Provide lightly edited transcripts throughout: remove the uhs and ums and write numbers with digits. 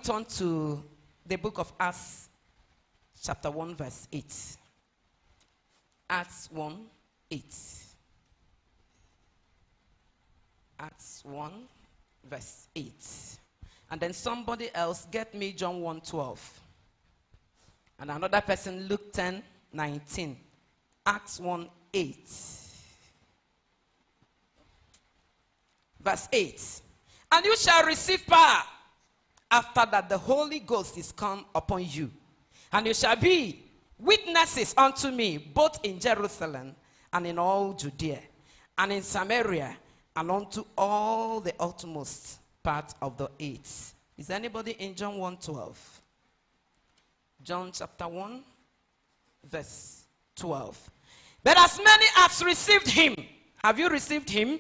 turn to the book of Acts, chapter 1, verse 8. Acts 1, 8. Acts 1, verse 8. And then somebody else get me John 1, 12. And another person, Luke 10, 19. Acts 1, 8. Verse 8. And you shall receive power after that the Holy Ghost is come upon you. And you shall be witnesses unto me, both in Jerusalem and in all Judea, and in Samaria, and unto all the uttermost part of the earth. Is anybody in John 1:12? John chapter 1, verse 12. But as many as received him, have you received him?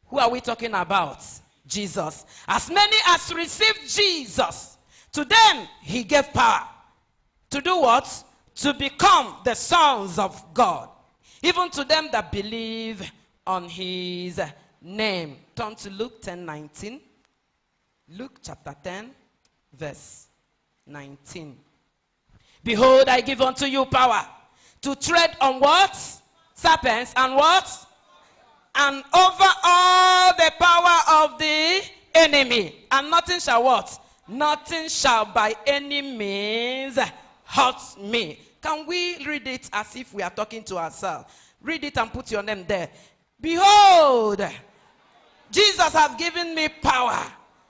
Who are we talking about? Jesus. As many as received Jesus, to them he gave power. To do what? To become the sons of God. Even to them that believe on his name. Turn to Luke 10, 19. Luke chapter 10, verse 19. Behold, I give unto you power to tread on what? Serpents and what? And over all the power of the enemy. And nothing shall what? Nothing shall by any means hurt me. Can we read it as if we are talking to ourselves? Read it and put your name there. Behold, Jesus has given me power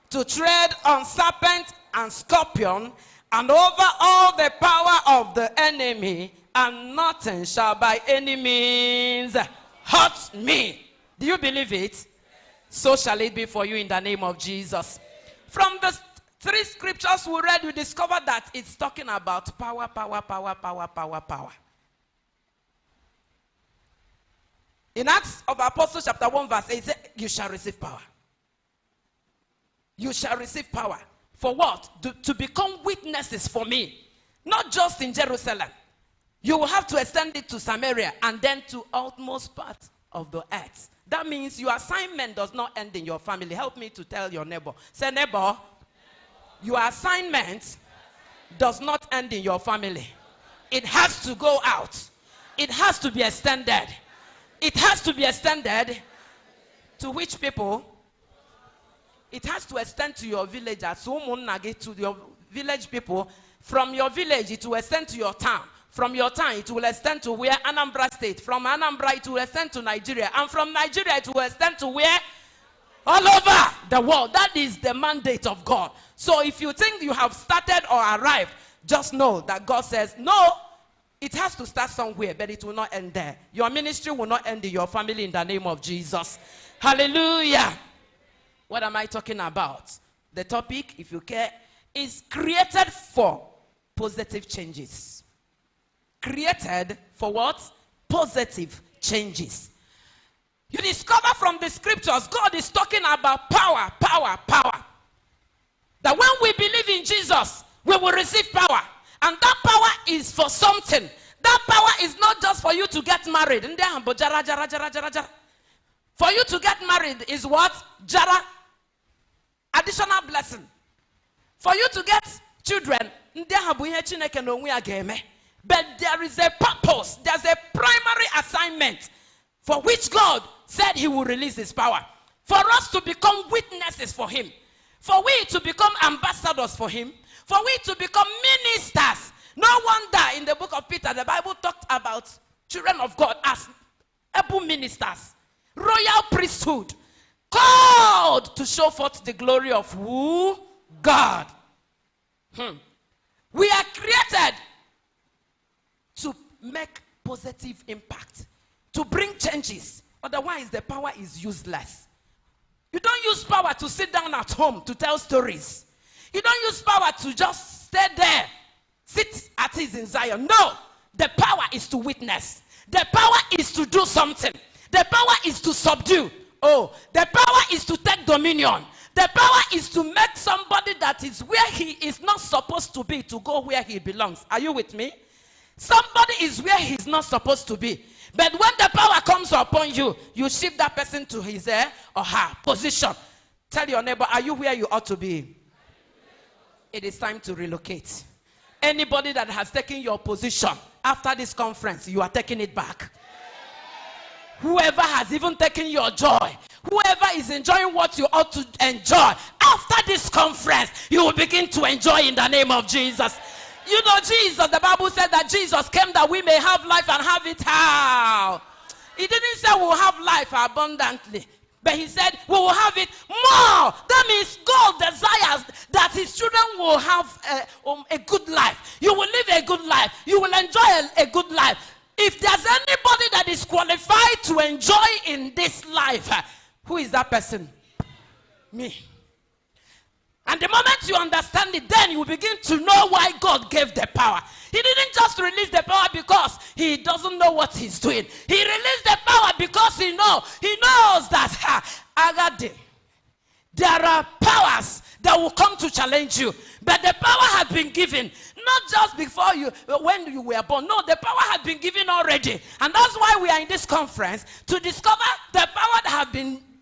to tread on serpent and scorpion and over all the power of the enemy, and nothing shall by any means hurt me. Do you believe it? So shall it be for you in the name of Jesus. From the three scriptures we read, we discovered that it's talking about power, power, power, power, power, power. In Acts of Apostles chapter 1 verse 8, it says, you shall receive power. You shall receive power. For what? To become witnesses for me. Not just in Jerusalem. You will have to extend it to Samaria and then to utmost part of the earth. That means your assignment does not end in your family. Help me to tell your neighbor. Say, neighbor, your assignment does not end in your family. It has to go out. It has to be extended. It has to be extended to which people? It has to extend to your villagers. To your village people. From your village, it will extend to your town. From your town, it will extend to where? Anambra State. From Anambra, it will extend to Nigeria. And from Nigeria, it will extend to where? All over the world. That is the mandate of God. So if you think you have started or arrived, just know that God says, no, it has to start somewhere, but it will not end there. Your ministry will not end in your family in the name of Jesus. Hallelujah. What am I talking about? The topic, if you care, is created for positive changes. Created for what? Positive changes. You discover from the scriptures, God is talking about power, power, power. That when we believe in Jesus, we will receive power. And that power is for something. That power is not just for you to get married. For you to get married is what? Jara. Additional blessing. For you to get children, but there is a purpose. There's a primary assignment for which God said he will release his power. For us to become witnesses for him. For we to become ambassadors for him. For we to become ministers. No wonder in the book of Peter, the Bible talked about children of God as able ministers. Royal priesthood. Called to show forth the glory of who? God. We are created to make positive impact. To bring changes. Otherwise, the power is useless. You don't use power to sit down at home to tell stories. You don't use power to just stay there. Sit at ease in Zion. No. The power is to witness. The power is to do something. The power is to subdue. Oh, the power is to take dominion. The power is to make somebody that is where he is not supposed to be to go where he belongs. Are you with me? Somebody is where he's not supposed to be. But when the power comes upon you, you shift that person to his or her position. Tell your neighbor, are you where you ought to be? It is time to relocate. Anybody that has taken your position after this conference, you are taking it back. Whoever has even taken your joy, whoever is enjoying what you ought to enjoy, after this conference, you will begin to enjoy in the name of Jesus. You know, Jesus, the Bible said that Jesus came that we may have life and have it how? He didn't say we'll have life abundantly, but he said we will have it more. That means God desires that his children will have a good life. You will live a good life. You will enjoy a good life. If there's anybody that is qualified to enjoy in this life, who is that person? Me. And the moment you understand it, then you begin to know why God gave the power. He didn't just release the power because he doesn't know what he's doing. He released the power because he knows that Agade, there are powers that will come to challenge you. But the power has been given, not just before you, when you were born. No, the power has been given already. And that's why we are in this conference, to discover the power that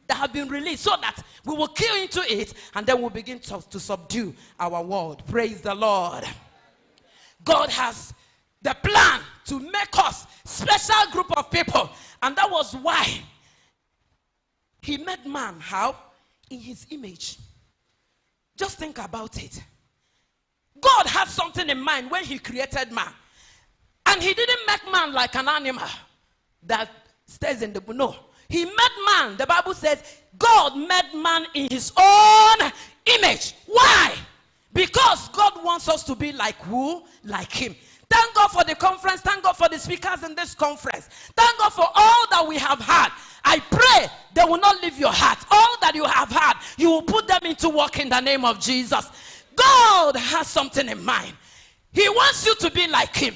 have been released, so that we will kill into it, and then we'll begin to subdue our world. Praise the Lord. God has the plan to make us special group of people, and that was why he made man. How? In his image. Just think about it. God had something in mind when he created man, and he didn't make man like an animal that stays in the bush. No, he made man. The Bible says God made man in his own image. Why? Because God wants us to be like who? Like him. Thank God for the conference. Thank God for the speakers in this conference. Thank God for all that we have had. I pray they will not leave your heart. All that you have had, you will put them into work in the name of Jesus. God has something in mind. He wants you to be like him.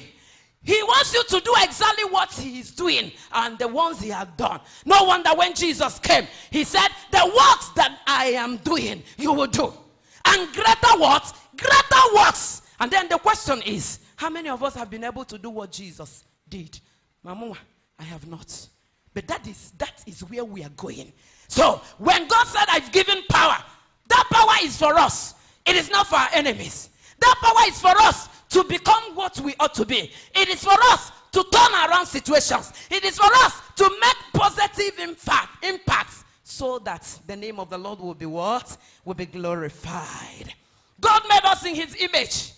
He wants you to do exactly what he is doing and the ones he has done. No wonder when Jesus came, he said, the works that I am doing, you will do. And greater what? Greater works. And then the question is, how many of us have been able to do what Jesus did? Mama, I have not. But that is where we are going. So when God said, I've given power, that power is for us. It is not for our enemies. That power is for us to become what we ought to be. It is for us to turn around situations. It is for us to make positive impacts, so that the name of the Lord will be what? Will be glorified. God made us in his image.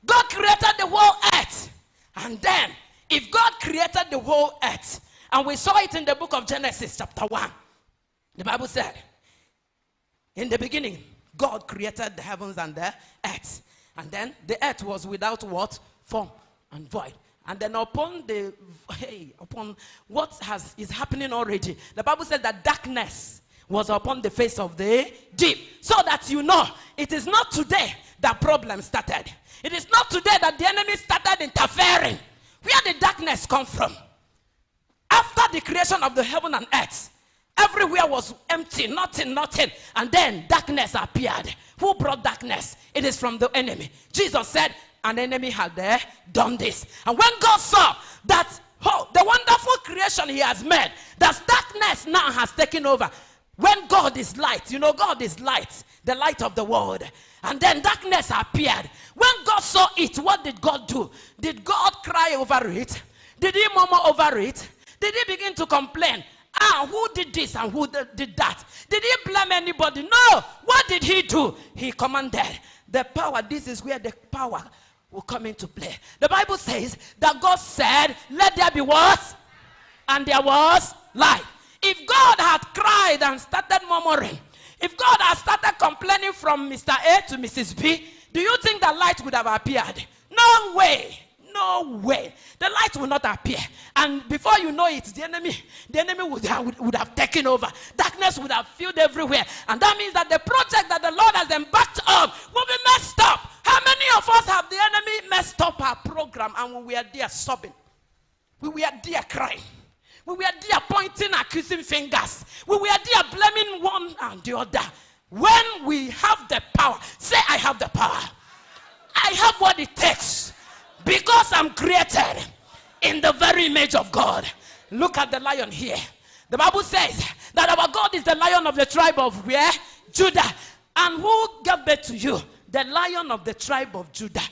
God created the whole earth. And then, if God created the whole earth, and we saw it in the book of Genesis chapter 1, the Bible said, in the beginning, God created the heavens and the earth. And then the earth was without what? Form and void. And then upon what is happening already, the Bible said that darkness was upon the face of the deep. So that you know, it is not today that problem started. It is not today that the enemy started interfering. Where did darkness come from? After the creation of the heaven and earth, everywhere was empty, nothing. And then darkness appeared. Who brought darkness? It is from the enemy. Jesus said, an enemy had done this. And when God saw that, the wonderful creation he has made, that darkness now has taken over. When God is light, you know God is light, the light of the world. And then darkness appeared. When God saw it, what did God do? Did God cry over it? Did he murmur over it? Did he begin to complain? Who did this and who did that? Did he blame anybody? No. What did he do? He commanded. The power, this is where the power will come into play. The Bible says that God said, let there be what? And there was light. If God had cried and started murmuring, if God had started complaining from Mr. A to Mrs. B, do you think the light would have appeared? No way. No way. The light will not appear. And before you know it, the enemy would have taken over. Darkness would have filled everywhere. And that means that the project that the Lord has embarked on will be messed up. How many of us have the enemy messed up our program, and we were there sobbing? We were there crying. We were there pointing, accusing fingers. We were there blaming one and the other. When we have the power, say, I have the power. I have what it takes. Because I'm created in the very image of God. Look at the lion here. The Bible says that our God is the lion of the tribe of where? Judah. And who gave birth to you? the Lion of the tribe of Judah.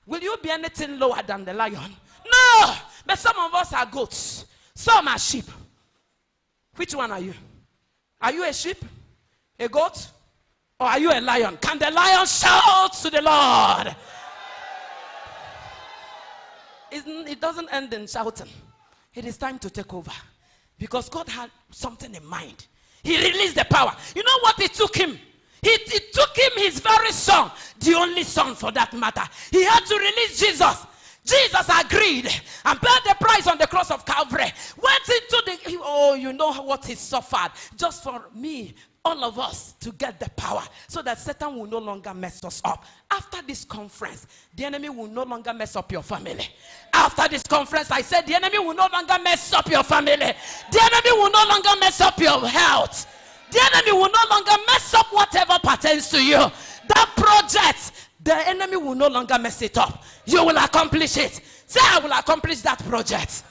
Will you be anything lower than the lion? No! But some of us are goats. Some are sheep. Which one are you? Are you a sheep? A goat? Or are you a lion? Can the lion shout to the Lord? It doesn't end in shouting. It is time to take over. Because God had something in mind. He released the power. You know what it took him? It took him his very son, the only son for that matter. He had to release Jesus. Jesus agreed and paid the price on the cross of Calvary. Went into you know what he suffered. Just for me, all of us, to get the power. So that Satan will no longer mess us up. After this conference, the enemy will no longer mess up your family. After this conference, I said the enemy will no longer mess up your family. The enemy will no longer mess up your health. The enemy will no longer mess up whatever pertains to you. That project, the enemy will no longer mess it up. You will accomplish it. Say, I will accomplish that project.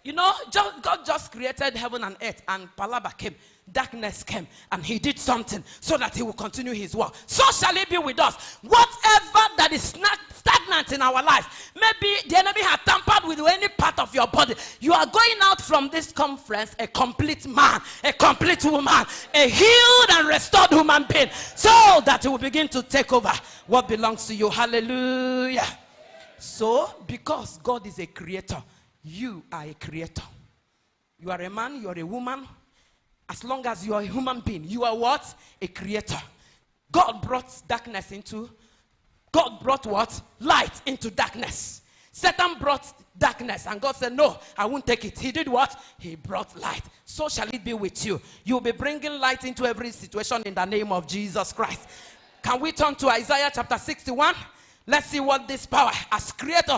You know, God just created heaven and earth, and Palaba came. Darkness came, and he did something so that he will continue his work. So shall it be with us. Whatever that is stagnant in our life, maybe the enemy had tampered with any part of your body. You are going out from this conference a complete man, a complete woman, a healed and restored human being, so that he will begin to take over what belongs to you. Hallelujah. So, because God is a creator, you are a creator. You are a man, you are a woman. As long as you are a human being, you are what? A creator. God brought what? Light into darkness. Satan brought darkness, and God said, no, I won't take it. He did what? He brought light. So shall it be with you. You'll be bringing light into every situation in the name of Jesus Christ. Can we turn to Isaiah chapter 61? Let's see what this power has created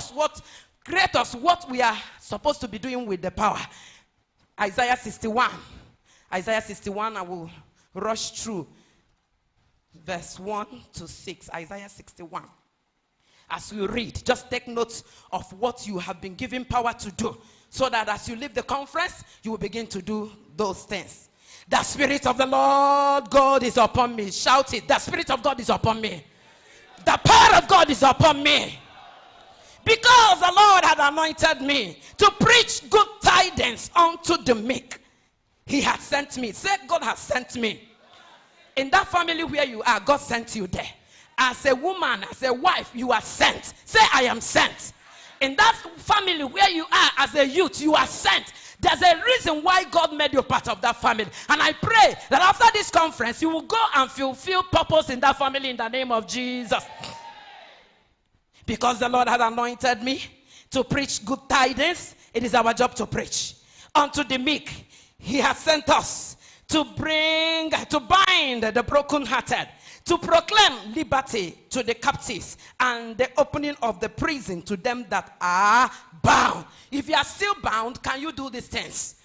what we are supposed to be doing with the power. Isaiah 61. Isaiah 61, I will rush through verse 1 to 6. Isaiah 61. As we read, just take notes of what you have been given power to do, so that as you leave the conference, you will begin to do those things. The Spirit of the Lord God is upon me. Shout it. The Spirit of God is upon me. The power of God is upon me. Because the Lord had anointed me to preach good tidings unto the meek. He has sent me. Say, God has sent me. In that family where you are, God sent you there. As a woman, as a wife, you are sent. Say, I am sent. In that family where you are, as a youth, you are sent. There's a reason why God made you part of that family. And I pray that after this conference, you will go and fulfill purpose in that family in the name of Jesus. Because the Lord has anointed me to preach good tidings, it is our job to preach. Unto the meek, He has sent us to bind the brokenhearted, to proclaim liberty to the captives, and the opening of the prison to them that are bound. If you are still bound, can you do these things?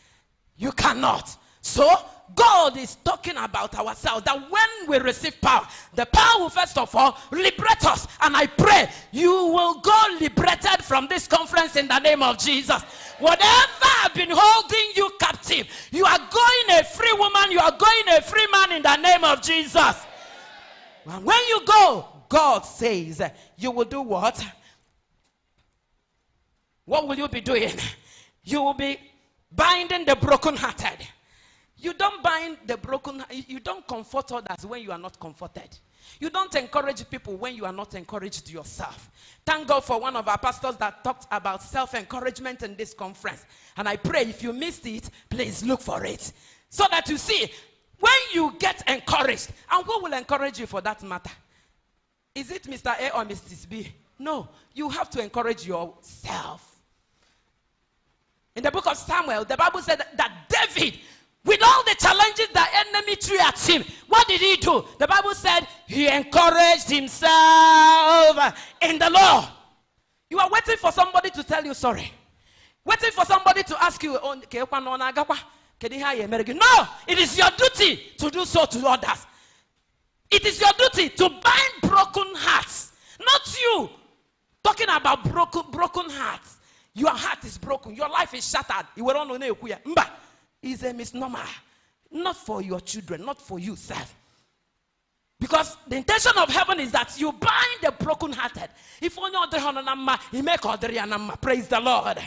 You cannot. So, God is talking about ourselves, that when we receive power, the power will first of all liberate us. And I pray you will go liberated from this conference in the name of Jesus. Whatever has been holding you captive, you are going a free woman, you are going a free man in the name of Jesus. And when you go, God says, you will do what? What will you be doing? You will be binding the brokenhearted. You don't bind the broken, you don't comfort others when you are not comforted. You don't encourage people when you are not encouraged yourself. Thank God for one of our pastors that talked about self-encouragement in this conference. And I pray if you missed it, please look for it. So that you see, when you get encouraged, and who will encourage you for that matter? Is it Mr. A or Mrs. B? No, you have to encourage yourself. In the book of Samuel, the Bible said that David, with all the challenges the enemy threw at him, what did he do? The Bible said he encouraged himself in the Lord. You are waiting for somebody to tell you sorry. Waiting for somebody to ask you, no, it is your duty to do so to others. It is your duty to bind broken hearts. Not you. Talking about broken hearts. Your heart is broken. Your life is shattered. Is a misnomer. Not for your children, not for you, self. Because the intention of heaven is that you bind the brokenhearted. If only you make praise the Lord.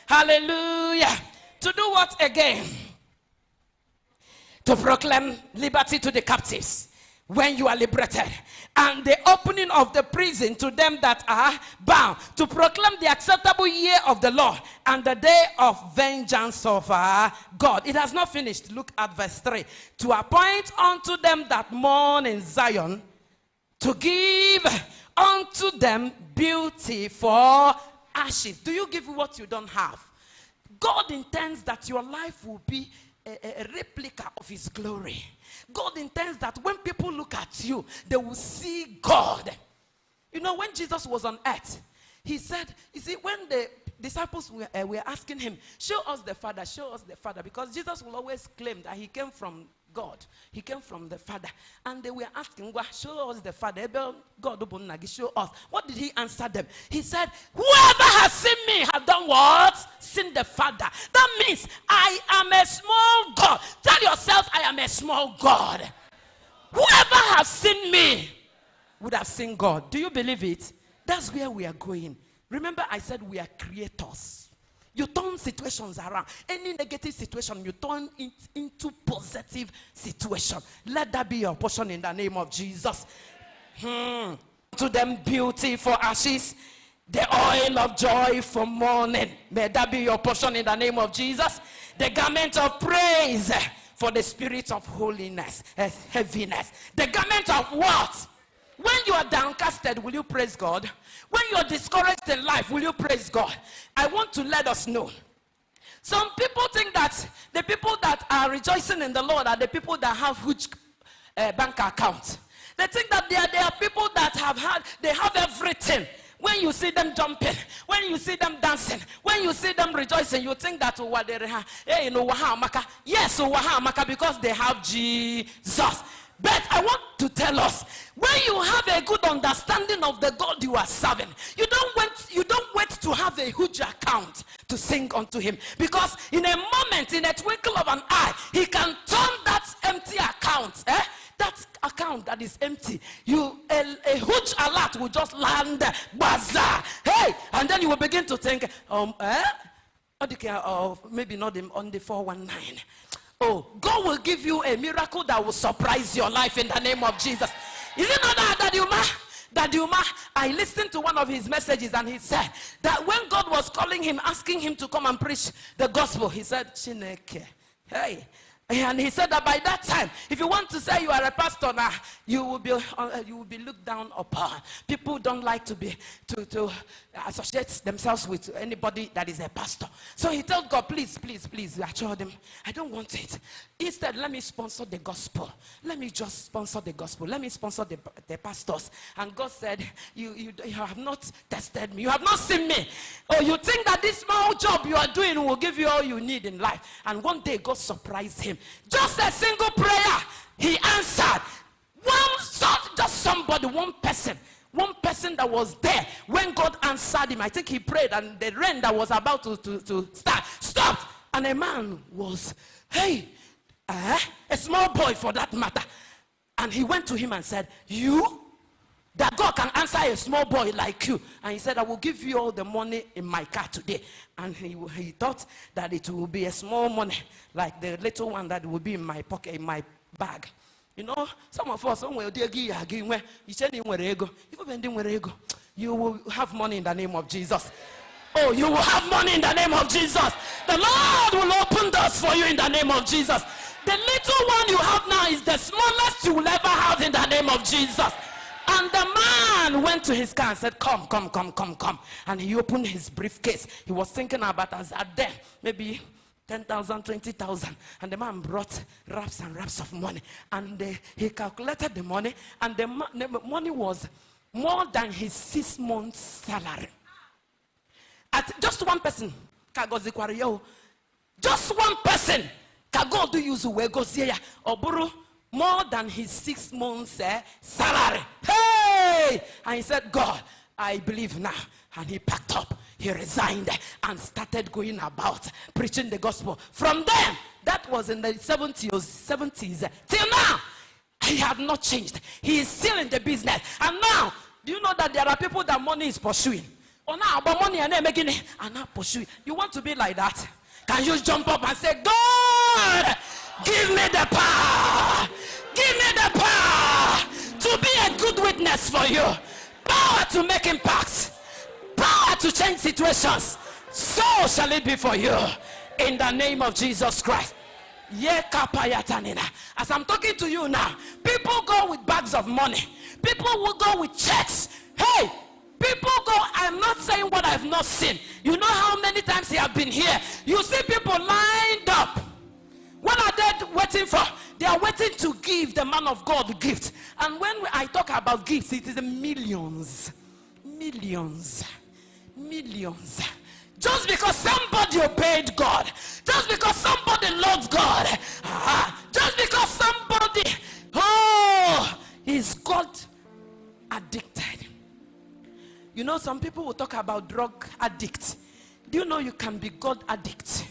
Hallelujah. To do what again? To proclaim liberty to the captives when you are liberated, and the opening of the prison to them that are bound, to proclaim the acceptable year of the Lord and the day of vengeance of God. It has not finished. Look at verse 3. To appoint unto them that mourn in Zion, to give unto them beauty for ashes. Do you give what you don't have? God intends that your life will be a replica of his glory. God intends that when people look at you, they will see God. You know, when Jesus was on earth, he said, you see, when the disciples were asking him, show us the Father, because Jesus will always claim that he came from God. He came from the Father. And they were asking, well, show us the Father. God, show us. What did he answer them? He said, whoever has seen me has done what? Seen the Father. That means I am a small God. Tell yourself, I am a small God. Whoever has seen me would have seen God. Do you believe it? That's where we are going. Remember, I said we are creators. You turn situations around. Any negative situation, you turn it into positive situation. Let that be your portion in the name of Jesus. To them beauty for ashes, the oil of joy for mourning. May that be your portion in the name of Jesus. The garment of praise for the spirit of holiness, heaviness. The garment of what? When you are downcasted, will you praise God? When you are discouraged in life, will you praise God? I want to let us know. Some people think that the people that are rejoicing in the Lord are the people that have huge bank accounts. They think that they are people that have everything. When you see them jumping, when you see them dancing, when you see them rejoicing, you think that yes, because they have Jesus. But I want to tell us, when you have a good understanding of the God you are serving, you don't wait to have a huge account to sing unto him. Because in a moment, in a twinkle of an eye, he can turn that empty account, that account that is empty, a huge alert will just land, bazaar, hey, and then you will begin to think, maybe not on the 419. Oh, God will give you a miracle that will surprise your life in the name of Jesus. Is it not that Daduma? I listened to one of his messages and he said that when God was calling him, asking him to come and preach the gospel, he said, Chineke, hey. And he said that by that time, if you want to say you are a pastor now, you will be looked down upon. People don't like to associate themselves with anybody that is a pastor. So he told God, please, I told him, I don't want it. Instead, let me sponsor the gospel. Let me just sponsor the gospel. Let me sponsor the pastors. And God said, you have not tested me. You have not seen me. Oh, you think that this small job you are doing will give you all you need in life. And one day God surprised him. Just a single prayer, he answered. One person that was there when God answered him. I think he prayed and the rain that was about to start stopped. And a man was, a small boy for that matter. And he went to him and said, that God can answer a small boy like you. And he said, I will give you all the money in my car today. And he thought that it will be a small money, like the little one that will be in my pocket, in my bag. You know, some of us, you will have money in the name of Jesus. Oh, you will have money in the name of Jesus. The Lord will open doors for you in the name of Jesus. The little one you have now is the smallest you will ever have in the name of Jesus. And the man went to his car and said, come. And he opened his briefcase. He was thinking about us at there, maybe 10,000, 20,000. And the man brought wraps and wraps of money. And he calculated the money. And the money was more than his 6 months' salary. At just one person, just one person, do use or more than his 6 months' salary. Hey! And he said, God, I believe now. And he packed up. He resigned and started going about preaching the gospel. From then, that was in the 70s till now. He had not changed. He is still in the business. And now, do you know that there are people that money is pursuing? Oh, now, but money and then making it and not pursuing. You want to be like that? Can you jump up and say, God, give me the power. Give me the power to be a good witness for you. Power to make impacts. Power to change situations. So shall it be for you. In the name of Jesus Christ. As I'm talking to you now, people go with bags of money. People will go with checks. Hey, people go, I'm not saying what I've not seen. You know how many times they have been here. You see people lined up. What are they waiting for? They are waiting to give the man of God the gift. And when I talk about gifts, it is millions. Millions. Millions. Just because somebody obeyed God, just because somebody loves God, just because somebody, is God addicted. You know, some people will talk about drug addicts. Do you know you can be God addict?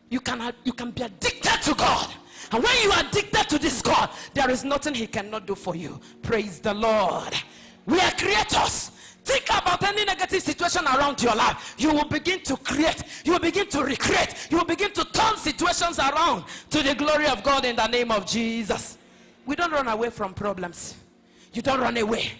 You can be addicted to God. And when you are addicted to this God, there is nothing he cannot do for you. Praise the Lord. We are creators. Think about any negative situation around your life. You will begin to create. You will begin to recreate. You will begin to turn situations around to the glory of God in the name of Jesus. We don't run away from problems. You don't run away.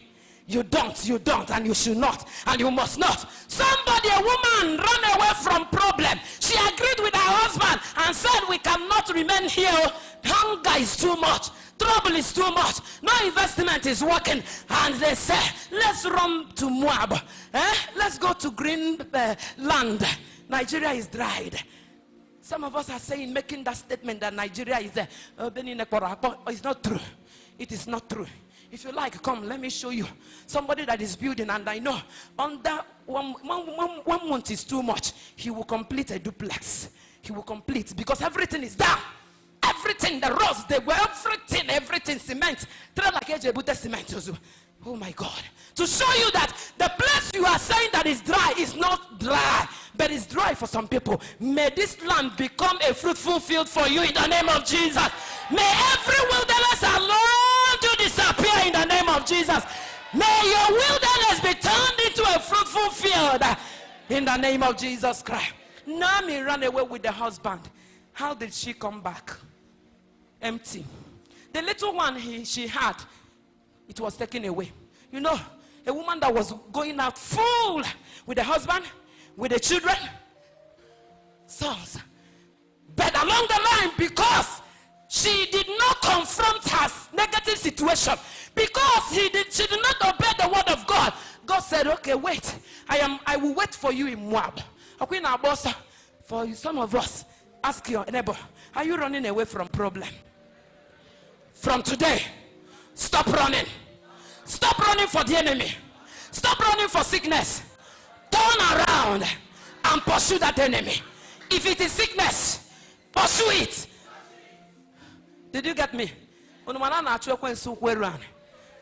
You don't, and you should not, and you must not. Somebody, a woman, ran away from problem. She agreed with her husband and said, we cannot remain here. Hunger is too much. Trouble is too much. No investment is working. And they say, let's run to Moab. Let's go to green land. Nigeria is dried. Some of us are saying, making that statement that Nigeria is there. It's not true. It is not true. If you like, come, let me show you somebody that is building, and I know under one month is too much. He will complete a duplex. He will complete, because everything is down. Everything, the roads, everything, cement. Cement. Oh my God. To show you that the place you are saying that is dry is not dry, but it's dry for some people. May this land become a fruitful field for you in the name of Jesus. May every wilderness alone you disappear in the name of Jesus. May your wilderness be turned into a fruitful field in the name of Jesus Christ. Naomi ran away with the husband. How did she come back? Empty. The little one she had, it was taken away. You know, a woman that was going out full with the husband, with the children, sons. But along the line, because she did not confront her negative situation, because she did not obey the word of God, God said, okay, wait. I will wait for you in Moab. For some of us, ask your neighbor, are you running away from problem? From today, stop running. Stop running for the enemy. Stop running for sickness. Turn around and pursue that enemy. If it is sickness, pursue it. Did you get me?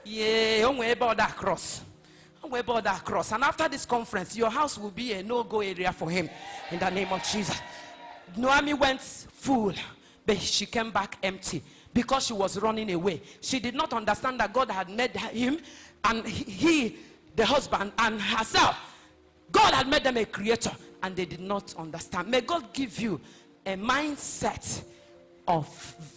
Yeah, about that cross. About that cross. And after this conference, your house will be a no-go area for him. In the name of Jesus. Naomi went full, but she came back empty. Because she was running away. She did not understand that God had made him and he, the husband, and herself. God had made them a creator, and they did not understand. May God give you a mindset of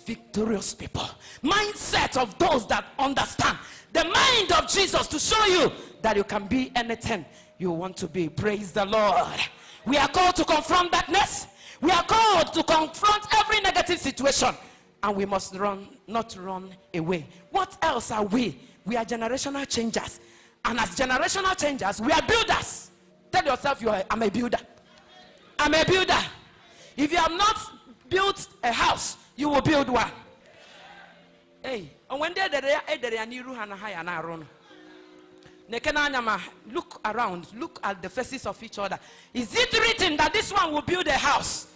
victorious people. Mindset of those that understand. The mind of Jesus to show you that you can be anything you want to be. Praise the Lord. We are called to confront darkness. We are called to confront every negative situation. And we must not run away. What else are we? We are generational changers. And as generational changers, we are builders. Tell yourself, I'm a builder. I'm a builder. If you have not built a house, you will build one. Hey, when look around, look at the faces of each other. Is it written that this one will build a house?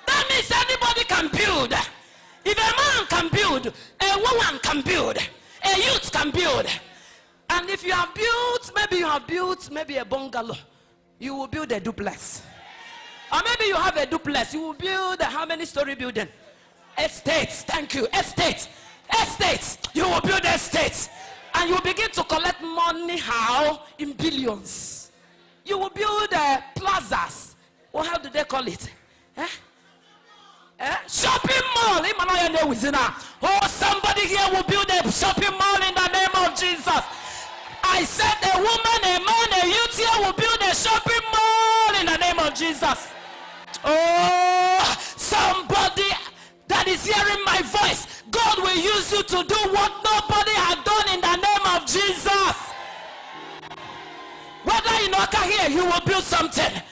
That means anybody can build. If a man can build, a woman can build, a youth can build. And if you have built, maybe a bungalow, you will build a duplex. Or maybe you have a duplex, you will build how many story building? Estates, thank you. Estates. Estates. You will build estates. And you will begin to collect money, how? In billions. You will build plazas. Well, how do they call it? Shopping mall. Oh, somebody here will build a shopping mall in the name of Jesus. I said a woman, a man, a youth here will build a shopping mall in the name of Jesus. Oh, somebody that is hearing my voice, God will use you to do what nobody had done in the name of Jesus. Whether in Oka here, you will build something.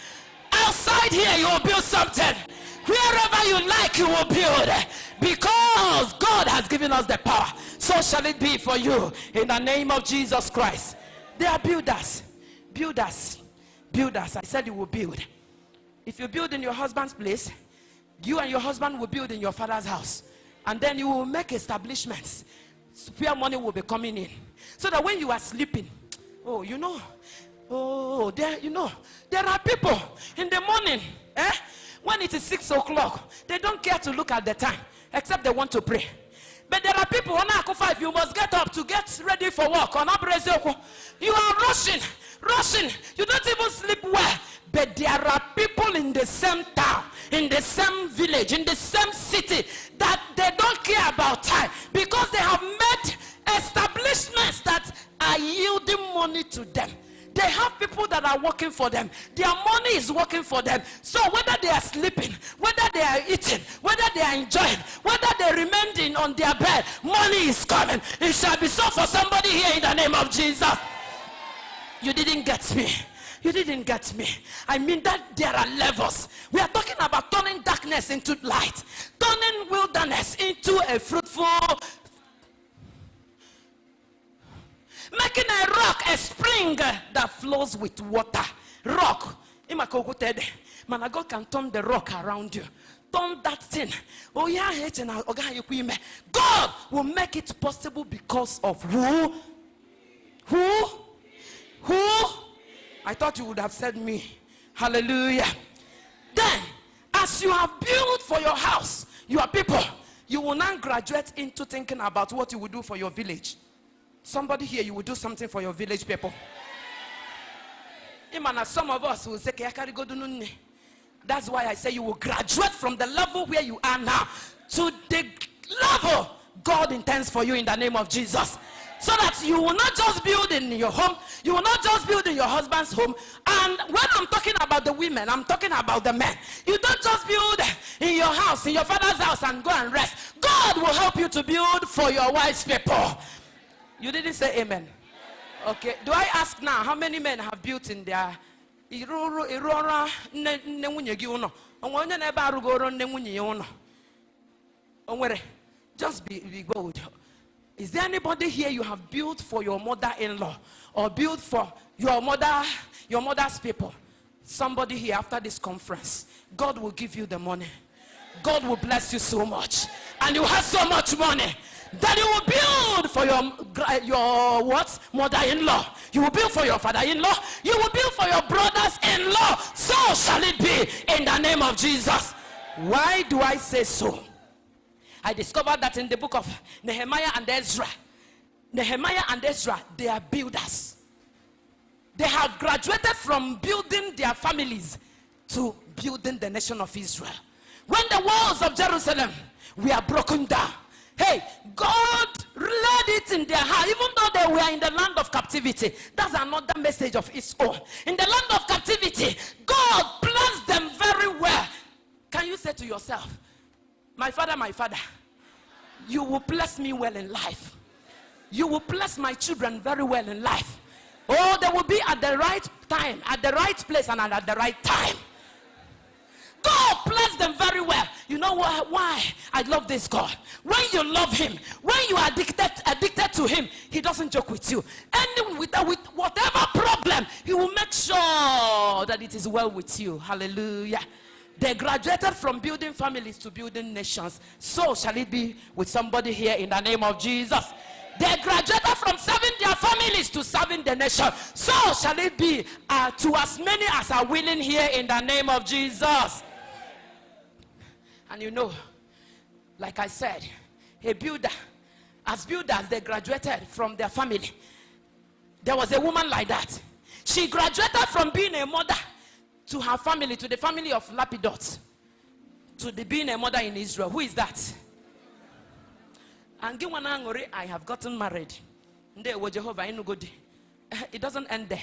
Outside here, you will build something. Wherever you like, you will build. Because God has given us the power. So shall it be for you in the name of Jesus Christ. They are builders. Builders. Builders. I said you will build. If you build in your husband's place, you and your husband will build in your father's house. And then you will make establishments where money will be coming in. So that when you are sleeping, oh, you know, there are people in the morning, when it is 6 o'clock, they don't care to look at the time, except they want to pray. But there are people on Ako 5, you must get up to get ready for work. You are rushing. You don't even sleep well. But there are people in the same town, in the same village, in the same city, that they don't care about time because they have made establishments that are yielding money to them. They have people that are working for them. Their money is working for them. So whether they are sleeping, whether they are eating, whether they are enjoying, whether they remain on their bed, money is coming. It shall be so for somebody here in the name of Jesus. You didn't get me. You didn't get me. I mean that there are levels. We are talking about turning darkness into light. Turning wilderness into a fruitful, making a rock a spring that flows with water. Rock. Man, God can turn the rock around you. Turn that thing. Oh yeah, God will make it possible because of who? I thought you would have said me. Hallelujah. Then, as you have built for your house, your people, you will now graduate into thinking about what you will do for your village. Somebody here, you will do something for your village people. Some of us will say, that's why I say you will graduate from the level where you are now to the level God intends for you in the name of Jesus. So that you will not just build in your home, you will not just build in your husband's home. And when I'm talking about the women, I'm talking about the men. You don't just build in your house, in your father's house, and go and rest. God will help you to build for your wise people. You didn't say amen. Okay, do I ask now how many men have built in their just be bold. Is there anybody here you have built for your mother-in-law or built for your mother's people? Somebody here after this conference, God will give you the money. God will bless you so much, and you have so much money that you will build for your what? Mother-in-law. You will build for your father-in-law. You will build for your brothers-in-law. So shall it be in the name of Jesus. Why do I say so? I discovered that in the book of Nehemiah and Ezra, they are builders. They have graduated from building their families to building the nation of Israel. When the walls of Jerusalem were broken down, hey, God laid it in their heart, even though they were in the land of captivity. That's another message of its own. In the land of captivity, God blessed them very well. Can you say to yourself, my father, you will bless me well in life. You will bless my children very well in life. Oh, they will be at the right time, at the right place, and at the right time. God bless them very well. You know why I love this God? When you love him, when you are addicted to him, he doesn't joke with you. And with whatever problem, he will make sure that it is well with you. Hallelujah. They graduated from building families to building nations. So shall it be with somebody here in the name of Jesus. They graduated from serving their families to serving the nation. So shall it be to as many as are willing here in the name of Jesus. And you know, like I said, a builder. As builders, they graduated from their family. There was a woman like that. She graduated from being a mother to her family, to the family of Lapidot, to being a mother in Israel. Who is that? And I have gotten married. It doesn't end there.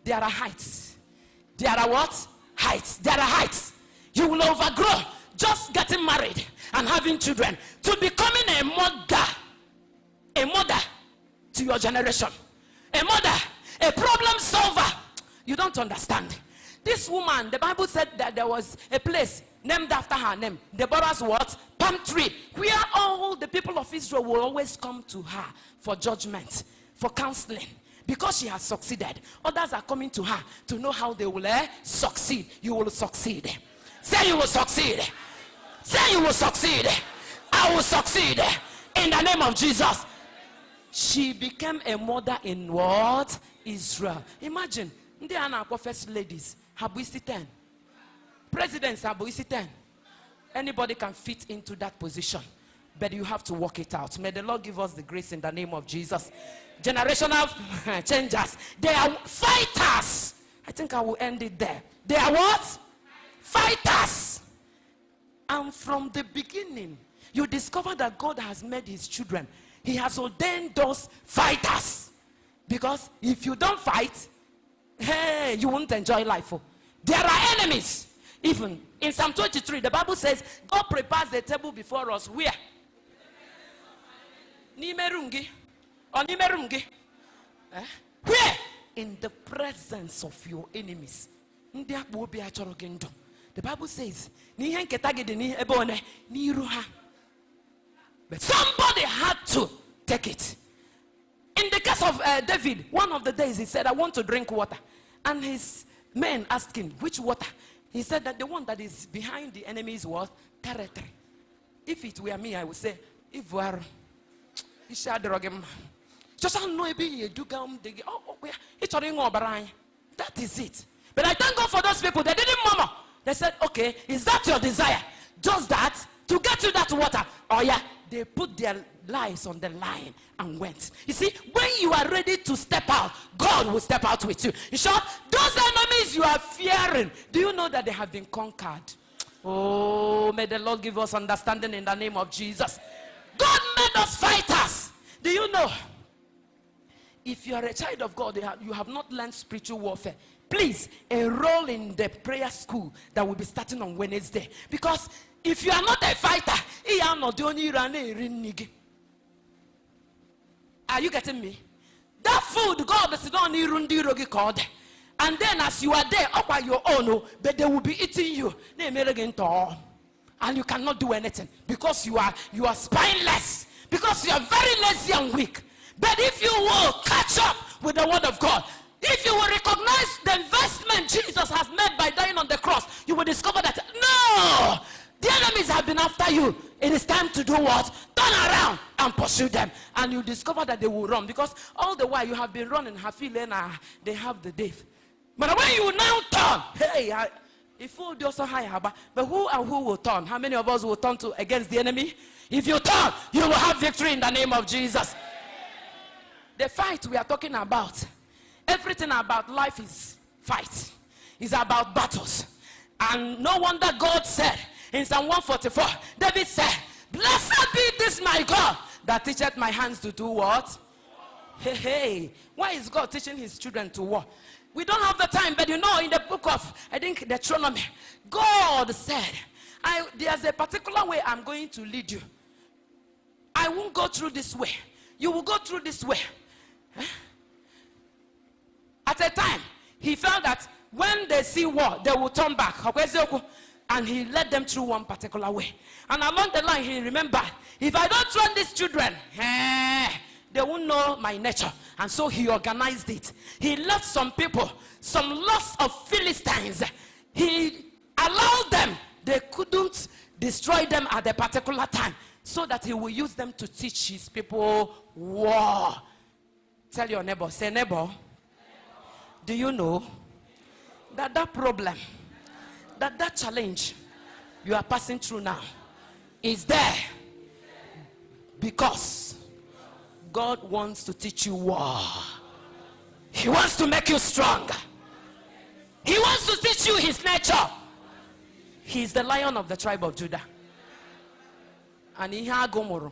There are heights. There are what? Heights. There are heights. You will overgrow just getting married and having children to becoming a mother to your generation, a mother, a problem solver. You don't understand. This woman, the Bible said that there was a place named after her name, Deborah's what? Palm tree, where all the people of Israel will always come to her for judgment, for counseling, because she has succeeded. Others are coming to her to know how they will succeed. You will succeed. Say you will succeed. Say you will succeed. I will succeed in the name of Jesus. She became a mother in what? Israel. Imagine, they are first ladies. Habuisi 10. Presidents Habuisi 10. Anybody can fit into that position. But you have to work it out. May the Lord give us the grace in the name of Jesus. Generational changers. They are fighters. I think I will end it there. They are what? Fighters. And from the beginning, you discover that God has made his children. He has ordained those fighters. Because if you don't fight, hey, you won't enjoy life. There are enemies. Even in Psalm 23, the Bible says, God prepares the table before us. Where? Nimerungi. Or Nimerungi. Where? In the presence of your enemies. The Bible says, but somebody had to take it. In the case of David, one of the days he said, I want to drink water. And his men asked him, which water? He said that the one that is behind the enemy's was territory. If it were me, I would say, if we are, that is it. But I thank God for those people. They didn't murmur. They said, okay, is that your desire? Just that, to get you that water. Oh yeah, they put their lives on the line and went. You see, when you are ready to step out, God will step out with you. In short, those enemies you are fearing, do you know that they have been conquered? Oh, may the Lord give us understanding in the name of Jesus. God made us fighters. Do you know? If you are a child of God, you have not learned spiritual warfare, please enroll in the prayer school that will be starting on Wednesday. Because if you are not a fighter, are you getting me? That food, God is not irundi called. And then as you are there, up by your own, but they will be eating you. And you cannot do anything because you are spineless. Because you are very lazy and weak. But if you will catch up with the word of God, if you will recognize the investment Jesus has made by dying on the cross, you will discover that no, the enemies have been after you. It is time to do what? Turn around and pursue them. And you discover that they will run. Because all the while you have been running, they have the death. But when you now turn, hey, if you do so high, but who and who will turn? How many of us will turn to against the enemy? If you turn, you will have victory in the name of Jesus. The fight we are talking about, everything about life is fight. It's about battles. And no wonder God said in Psalm 144, David said, blessed be this my God that teacheth my hands to do what? Hey. Why is God teaching his children to war? We don't have the time, but you know, in the book of, I think, Deuteronomy, God said, there's a particular way I'm going to lead you. I won't go through this way. You will go through this way. At a time, he felt that when they see war, they will turn back. And he led them through one particular way. And along the line, he remembered, if I don't train these children, they won't know my nature. And so he organized it. He left some people, some lots of Philistines. He allowed them. They couldn't destroy them at a particular time, so that he will use them to teach his people war. Tell your neighbor, say neighbor, do you know that problem, that challenge you are passing through now is there Because God wants to teach you war. He wants to make you stronger. He wants to teach you his nature. He is the Lion of the tribe of Judah. And he ha agomoro.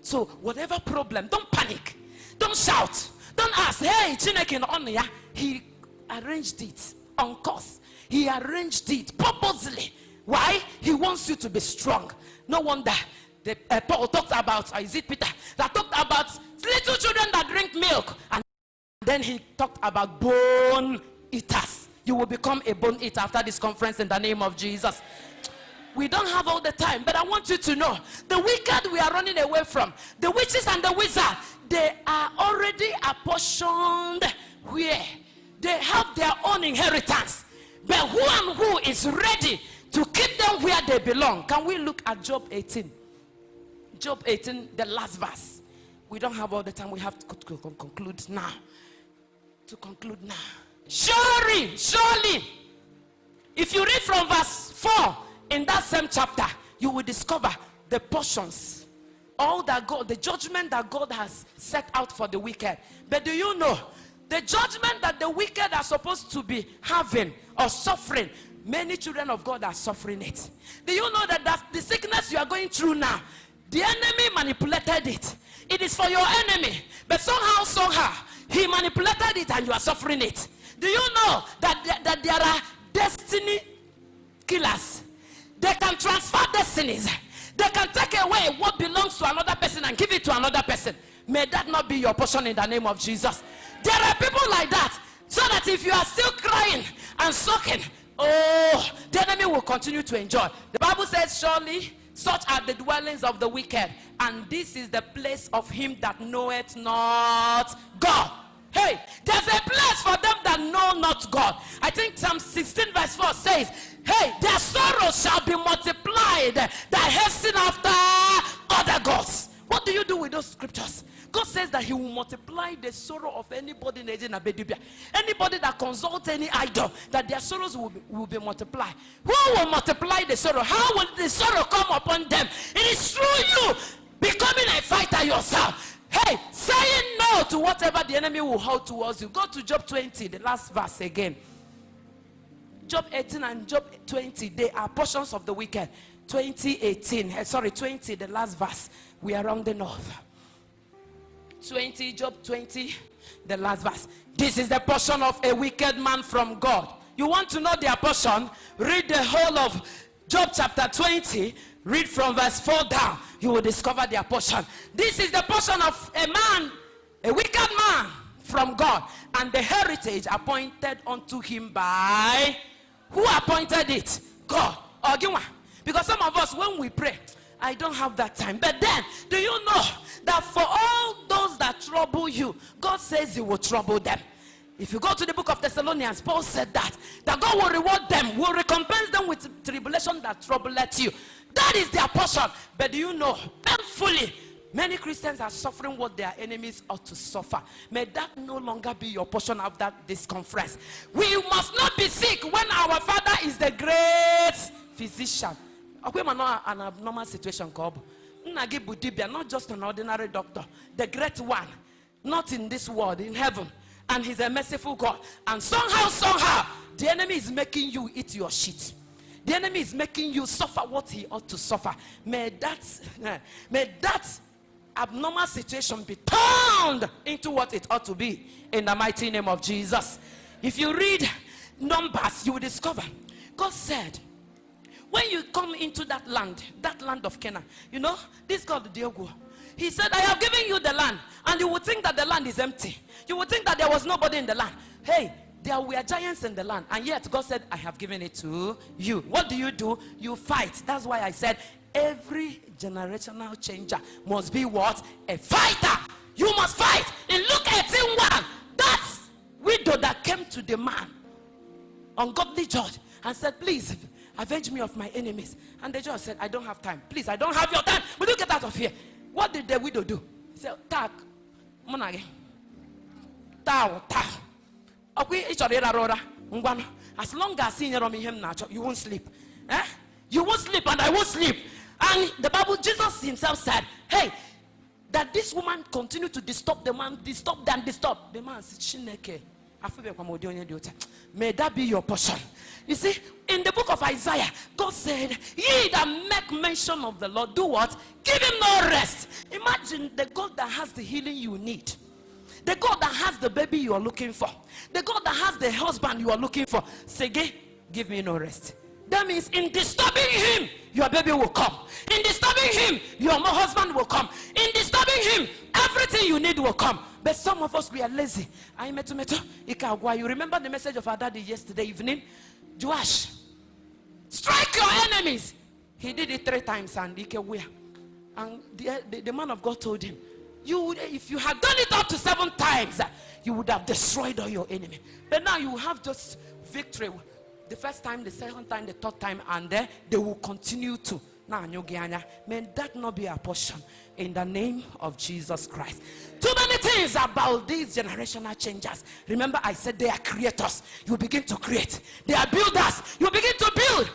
So whatever problem, don't panic. Don't shout. Don't ask, hey, Chineke on ya. He arranged it on course. He arranged it purposely. Why? He wants you to be strong. No wonder Paul talked about, or is it Peter, that talked about little children that drink milk. And then he talked about bone eaters. You will become a bone eater after this conference in the name of Jesus. We don't have all the time, but I want you to know the wicked we are running away from, the witches and the wizards, they are already apportioned where they have their own inheritance. But who and who is ready to keep them where they belong? Can we look at Job 18? Job 18, the last verse. We don't have all the time. We have to conclude now. To conclude now. Surely, if you read from verse 4 in that same chapter, you will discover the portions, all that God, the judgment that God has set out for the wicked. But do you know the judgment that the wicked are supposed to be having or suffering? Many children of God are suffering it. Do you know that the sickness you are going through now, the enemy manipulated it? It is for your enemy, but somehow he manipulated it and you are suffering it. Do you know that there are destiny killers? They can transfer destinies. They can take away what belongs to another person and give it to another person. May that not be your portion in the name of Jesus. There are people like that, so that if you are still crying and soaking, oh, the enemy will continue to enjoy. The Bible says, surely such are the dwellings of the wicked, and this is the place of him that knoweth not God. Hey, there's a place for them that know not God. I think Psalm 16 verse 4 says, hey, their sorrow shall be multiplied that hasten after other gods. What do you do with those scriptures? God says that he will multiply the sorrow of anybody in Abedibia. Anybody that consults any idol, that their sorrows will be multiplied. Who will multiply the sorrow? How will the sorrow come upon them? It is through you becoming a fighter yourself. Hey, saying no to whatever the enemy will hold towards you. Go to Job 20, the last verse again. Job 18 and Job 20, they are portions of the wicked. 20, the last verse. We are rounding off. 20, Job 20, the last verse. This is the portion of a wicked man from God. You want to know their portion? Read the whole of Job chapter 20. Read from verse 4 down. You will discover their portion. This is the portion of a man, a wicked man from God, and the heritage appointed unto him by, who appointed it? God. Because some of us, when we pray, I don't have that time. But then, do you know that for all those that trouble you, God says he will trouble them? If you go to the book of Thessalonians, Paul said that God will reward them, will recompense them with tribulation that troubleth you. That is their portion. But do you know, painfully, many Christians are suffering what their enemies ought to suffer. May that no longer be your portion after this conference. We must not be sick when our Father is the great physician. An abnormal situation, not just an ordinary doctor, the great one, not in this world, in heaven. And he's a merciful God. And somehow, the enemy is making you eat your shit. The enemy is making you suffer what he ought to suffer. May that abnormal situation be turned into what it ought to be in the mighty name of Jesus. If you read Numbers, you will discover God said, when you come into that land of Canaan, you know, this God, Diogo, he said, I have given you the land, and you would think that the land is empty. You would think that there was nobody in the land. Hey, there were giants in the land, and yet God said, I have given it to you. What do? You fight. That's why I said, every generational changer must be what? A fighter. You must fight. In Luke 18:1, that widow that came to the man, ungodly judge, and said, please, avenge me of my enemies. And the judge said, I don't have time. Please, I don't have your time. Will you get out of here? What did the widow do? He said, tak, monage. Tao. As long as you won't sleep. You won't sleep and I won't sleep. And the Bible, Jesus himself said, hey, that this woman continued to disturb the man, disturb. The man said, Chineke, may that be your portion. You see, in the book of Isaiah, God said, ye that make mention of the Lord, do what? Give him no rest. Imagine the God that has the healing you need. The God that has the baby you are looking for. The God that has the husband you are looking for. Say, give me no rest. That means in disturbing him, your baby will come. In disturbing him, your husband will come. In disturbing him, everything you need will come. But some of us, we are lazy. You remember the message of our daddy yesterday evening? Joash, strike your enemies. He did it 3 times and the man of God told him, if you had done it up to 7 times, you would have destroyed all your enemy. But now you have just victory. The first time, the second time, the third time, and then they will continue to. May that not be our portion in the name of Jesus Christ. Too many things about these generational changers. Remember, I said they are creators. You begin to create. They are builders. You begin to build.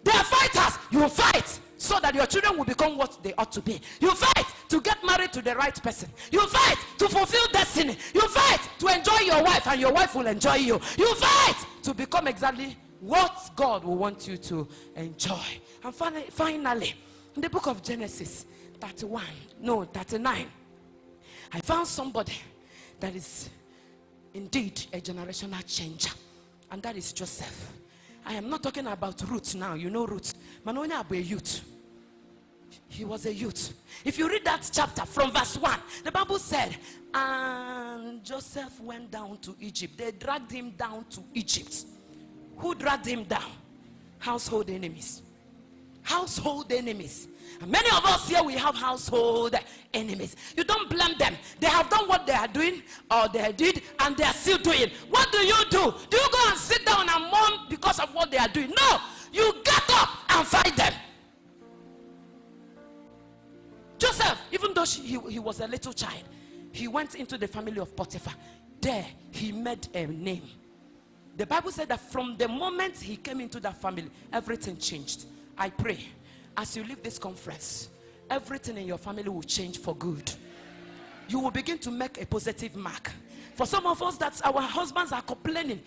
They are fighters. You will fight so that your children will become what they ought to be. You fight to get married to the right person. You fight to fulfill destiny. You fight to enjoy your wife and your wife will enjoy you. You fight to become exactly what God will want you to enjoy. And finally, in the book of Genesis 39, I found somebody that is indeed a generational changer, and that is Joseph. I am not talking about Ruth now. You know Ruth. Manonia Abu, a youth. He was a youth. If you read that chapter from verse 1, the Bible said, and Joseph went down to Egypt. They dragged him down to Egypt. Who dragged him down? Household enemies. Household enemies. And many of us here, we have household enemies. You don't blame them. They have done what they are doing, or they did, and they are still doing. What do? Do you go and sit down and mourn because of what they are doing? No. You get up and fight them. Joseph, even though he was a little child, he went into the family of Potiphar. There, he made a name. The Bible said that from the moment he came into that family, everything changed. I pray, as you leave this conference, everything in your family will change for good. You will begin to make a positive mark. For some of us, that's our husbands are complaining.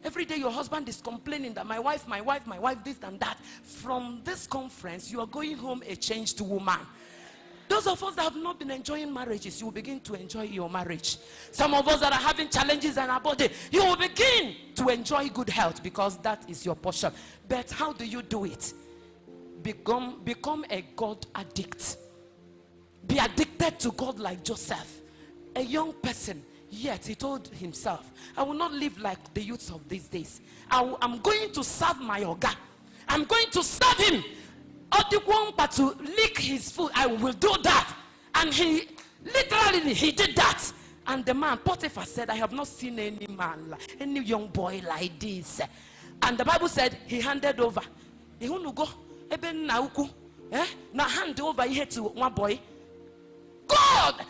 Every day your husband is complaining that my wife, this and that. From this conference, you are going home a changed woman. Those of us that have not been enjoying marriages, you will begin to enjoy your marriage. Some of us that are having challenges in our body, you will begin to enjoy good health because that is your portion. But how do you do it? Become a God addict. Be addicted to God like Joseph. A young person, yet he told himself, I will not live like the youths of these days. I'm going to serve my Oga. I'm going to serve him. But to lick his food, I will do that. And he literally did that. And the man Potiphar said, I have not seen any man, any young boy like this. And the Bible said he handed over. Now hand over here to one boy. God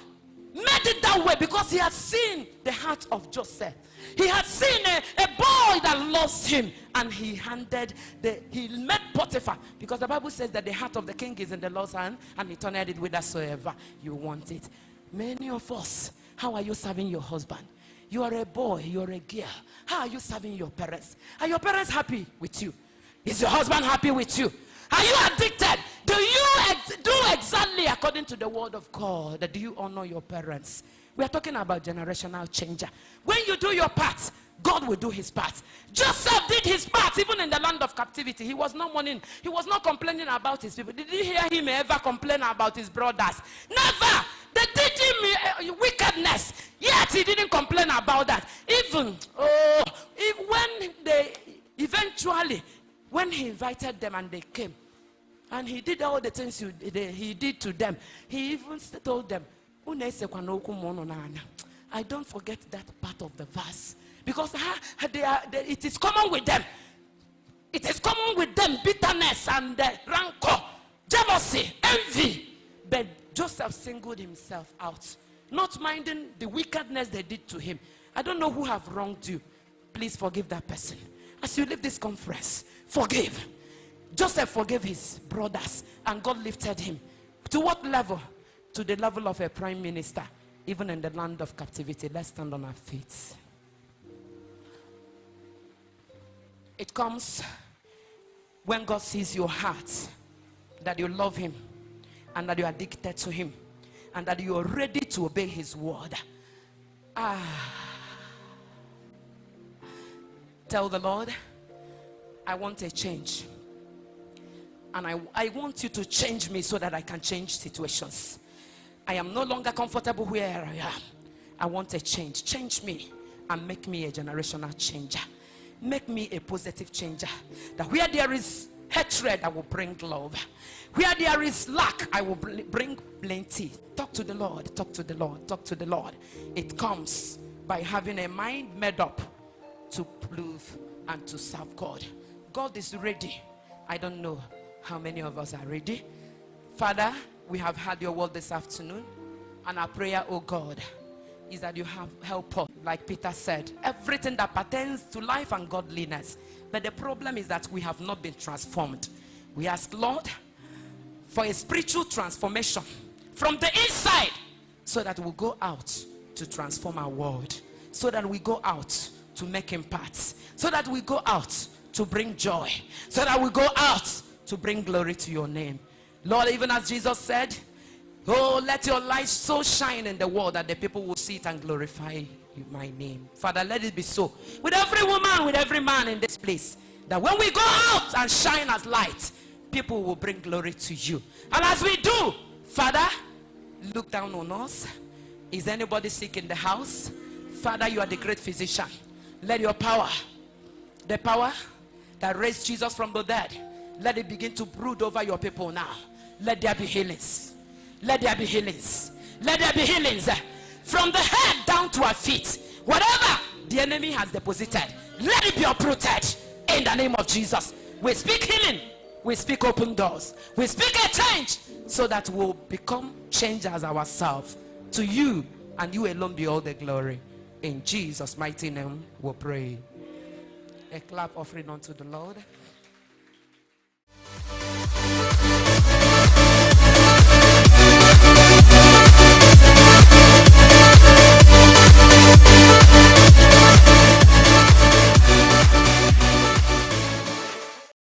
made it that way because he had seen the heart of Joseph. He had seen a boy that loves him, and he met Potiphar, because the Bible says that the heart of the king is in the Lord's hand, and he turned it whithersoever you want it. Many of us, how are you serving your husband? You are a boy, you are a girl. How are you serving your parents? Are your parents happy with you? Is your husband happy with you? Are you addicted? Do you do exactly according to the word of God? Do you honor your parents? We are talking about generational changer. When you do your part, God will do his part. Joseph did his part even in the land of captivity. He was not mourning. He was not complaining about his people. Did you hear him ever complain about his brothers? Never. They did him wickedness, yet he didn't complain about that. When he invited them and they came, and he did all the things he did to them, he even told them, I don't forget that part of the verse, because it is common with them. It is common with them, bitterness and rancor, jealousy, envy. But Joseph singled himself out, not minding the wickedness they did to him. I don't know who have wronged you. Please forgive that person. As you leave this conference, forgive. Joseph forgave his brothers and God lifted him. To what level? To the level of a prime minister, even in the land of captivity. Let's stand on our feet. It comes when God sees your heart, that you love him and that you are addicted to him and that you are ready to obey his word. Tell the Lord, I want a change. And I want you to change me so that I can change situations. I am no longer comfortable where I am. I want a change. Change me and make me a generational changer. Make me a positive changer. That where there is hatred, I will bring love. Where there is lack, I will bring plenty. Talk to the Lord. Talk to the Lord. Talk to the Lord. It comes by having a mind made up to prove and to serve God. God is ready. I don't know how many of us are ready. Father, we have had your word this afternoon, and our prayer, oh God, is that you have help us. Like Peter said, everything that pertains to life and godliness. But the problem is that we have not been transformed. We ask, Lord, for a spiritual transformation from the inside, so that we go out to transform our world, so that we go out to make impacts, so that we go out to bring joy, so that we go out to bring glory to your name. Lord, even as Jesus said, oh, let your light so shine in the world that the people will see it and glorify my name. Father, let it be so with every woman, with every man in this place, that when we go out and shine as light, people will bring glory to you. And as we do, Father, look down on us. Is anybody sick in the house? Father, you are the great physician. Let your power, the power that raised Jesus from the dead, let it begin to brood over your people now. Let there be healings. Let there be healings. Let there be healings. From the head down to our feet. Whatever the enemy has deposited, let it be uprooted in the name of Jesus. We speak healing. We speak open doors. We speak a change so that we'll become changers ourselves. To you and you alone be all the glory. In Jesus' mighty name we pray. A clap offering unto the Lord.